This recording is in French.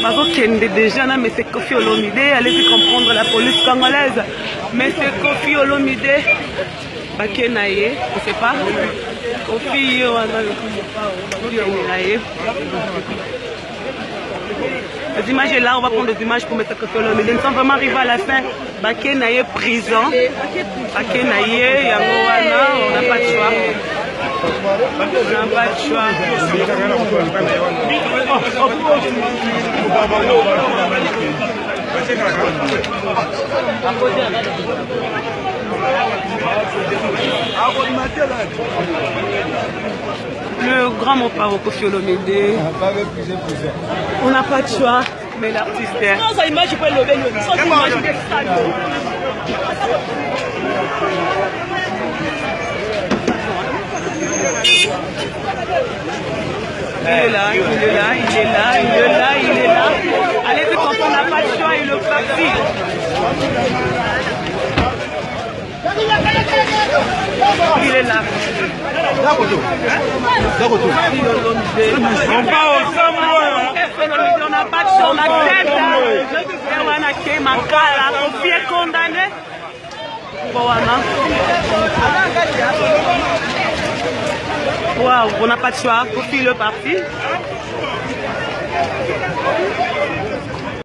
bazokende déjà na M. Kofi Olomide, allez comprendre la police congolaise. M. Kofi Olomide, Bakenaye, je sais pas. Kofi Olomide. Les images est là, on va prendre des images pour mettre Kofi Olomide. Nous sommes vraiment arrivés à la fin. Bakenaye prison. Bakenaye, Yamowana, on n'a pas de choix. On n'a pas de choix. Le grand mot par Kofi Olomide. On n'a pas de choix. Mais l'artiste est... Sans image, je peux lever le... Sans image, je peux il est là, il est là, il est là, il est là, il est là. Allez, quand on n'a pas de choix, il est parti. Il est là. On va au on n'a pas de choix, on accepte. On est condamné. Waouh, on n'a pas de choix. Kofi le parti.